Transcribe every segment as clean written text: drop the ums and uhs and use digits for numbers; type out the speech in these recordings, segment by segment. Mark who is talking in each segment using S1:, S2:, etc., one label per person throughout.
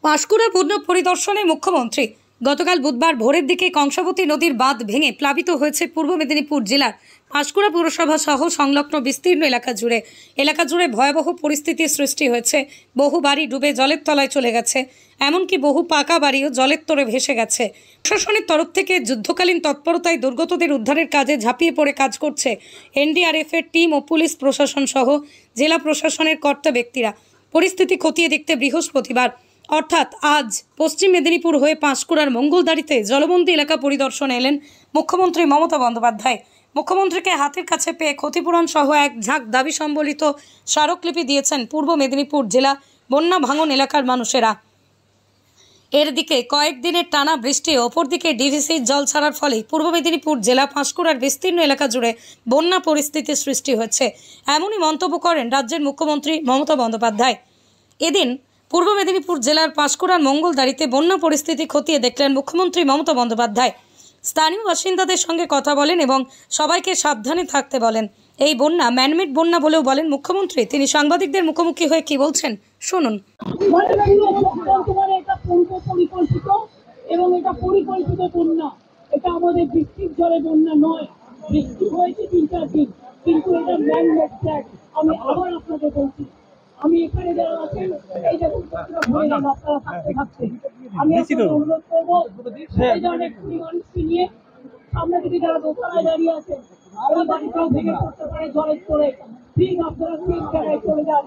S1: পাঁশকুড়া বন্যা পরিদর্শনে মুখ্যমন্ত্রী। গতকাল বুধবার ভোরের দিকে কংসাবতী নদীর বাঁধ ভেঙে প্লাবিত হয়েছে পূর্ব মেদিনীপুর জেলার পাঁশকুড়া পৌরসভা সহ সংলগ্ন বিস্তীর্ণ এলাকা জুড়ে ভয়াবহ পরিস্থিতির সৃষ্টি হয়েছে। বহু বাড়ি ডুবে জলের তলায় চলে গেছে, এমনকি বহু পাকা বাড়িও জলের তরে ভেসে গেছে। প্রশাসনের তরফ থেকে যুদ্ধকালীন তৎপরতায় দুর্গতদের উদ্ধারের কাজে ঝাঁপিয়ে পড়ে কাজ করছে এনডিআরএফ এর টিম ও পুলিশ প্রশাসন সহ জেলা প্রশাসনের কর্তা ব্যক্তিরা। পরিস্থিতি খতিয়ে দেখতে বৃহস্পতিবার অর্থাৎ আজ পশ্চিম মেদিনীপুর হয়ে পাঁশকুড়ার মঙ্গলদারিতে জলবন্দী এলাকা পরিদর্শনে এলেন মুখ্যমন্ত্রী মমতা বন্দ্যোপাধ্যায়। মুখ্যমন্ত্রীকে হাতের কাছে পেয়ে ক্ষতিপূরণ সহ এক ঝাঁক দাবি সম্বলিত স্মারকলিপি দিয়েছেন পূর্ব মেদিনীপুর জেলা বন্যা ভাঙন এলাকার মানুষেরা। এর দিকে কয়েকদিনের টানা বৃষ্টি, অপরদিকে ডিভিসির জল ছাড়ার ফলে পূর্ব মেদিনীপুর জেলা পাঁশকুড়ার বিস্তীর্ণ এলাকা জুড়ে বন্যা পরিস্থিতির সৃষ্টি হচ্ছে, এমনই মন্তব্য করেন রাজ্যের মুখ্যমন্ত্রী মমতা বন্দ্যোপাধ্যায়। এদিন পূর্ব মেদিনীপুর জেলার পাঁশকুড়ার মঙ্গলদারিতে বন্যা পরিস্থিতি খতিয়ে দেখলেন মুখ্যমন্ত্রী মমতা বন্দ্যোপাধ্যায়। স্থানীয় বাসিন্দাদের সঙ্গে কথা বলেন এবং সবাইকে সাবধানে থাকতে বলেন। এই বন্যা ম্যানমেড বন্যা বলেও বলেন মুখ্যমন্ত্রী। তিনি সাংবাদিকদের মুখোমুখি হয়ে কি বলছেন শুনুন।
S2: এবং এটা পরিকল্পিত বন্যা, এটা আমাদের বৃষ্টির জলে বন্যা নয়। বৃষ্টি হয়েছে 3-4 দিন, কিন্তু এটা ম্যানমেড ফ্ল্যাট। আমি আবার আপনাদের বলছি, আমি এখানে যারা আছেন এই দেখুন আপনারা থাকতে আমি অনুরোধ করবো এই ধরনের মানুষকে নিয়ে সামনে থেকে যারা দোকানে দাঁড়িয়ে আছেন ওই বাড়িটাও ভেঙে পড়তে পারে জলের তোরে। ঠিক আপনারা ঠিক জায়গায় চলে যান।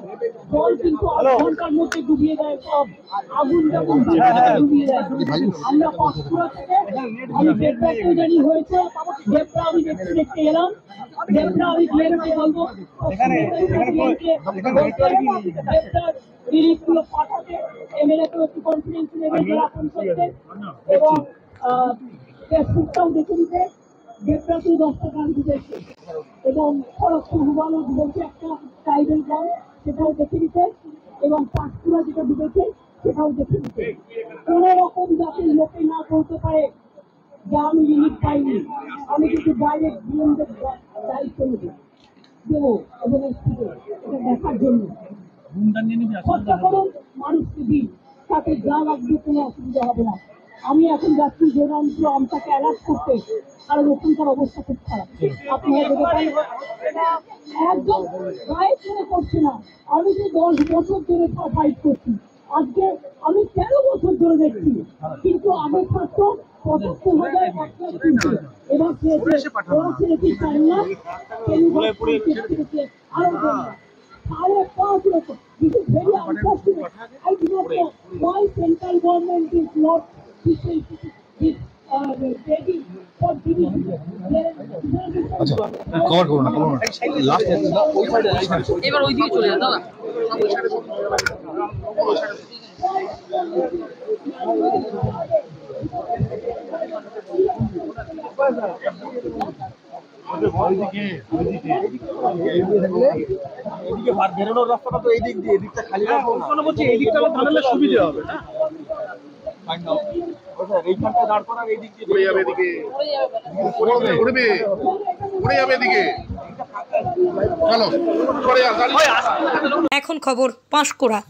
S2: জল কিন্তু 8 ঘন্টার মধ্যে ডুবিয়ে দেয়, সব আগুন যখন ডুবিয়ে দেয়। আমরা পাঁশকুড়া থেকে আমি দেবরাকে জানি হয়েছে, দেবরা আমি দেখতে এলাম। দেবরা আমি বলবো পাঠাতে এমএলএকে একটু কনফিডেন্স নেবেন যারা ফোন করতে, এবং ফেসবুকটাও দেখে দিতে। দেবরাকেও 10টা গান দিতেছে এবং খড়গপুর হুবানো ডুবেছে একটা ট্রাইবেল গান, সেটাও দেখে দিতে, এবং পাঁশকুড়া যেটা ডুবেছে সেটাও দেখে দিতে। কোন রকম যাতে লোকে না বলতে পারে যে আমি রিলিফ পাইনি। আমি কিন্তু ডাইরেক্ট বিএমদের দায়িত্ব দেবো এবং এটা দেখার জন্য খরচা করুন, মানুষকে দিন, তাতে যা লাগবে কোনো অসুবিধা হবে না। আমি এখন যাচ্ছি জোরান্দ্র আমটাকে অ্যালার্ট করতে, কারণ ওখানকার অবস্থা খুব খারাপ। আপনারা একদম গায়ে ছেড়ে করছে না। আমি তো 10 বছর ধরে ফাইট করছি, আজকে আমি 13 বছর ধরে দেখছি, কিন্তু আগের থাকতো 75,000 এবার ছেড়েছি 4 লাখ, আরো 5.5 লক্ষ। This is very unfortunate. I do not know why central government is not ready for giving.
S3: Cover করুন না, লাস্ট
S4: এবার ওই দিকে চলে যান দাদা।
S3: এদিকে বেরোনোর রাস্তাটা তো এই দিক দিয়ে, এদিকটা খালি রাখবো না। বলছি এই দিকটা বানালে সুবিধা হবে না? এইখানটা দাঁড় করার এই দিক দিয়ে পড়ে যাবে, এদিকে পড়ে যাবে এদিকে। চলো
S1: এখন খবর পাঁশকুড়া।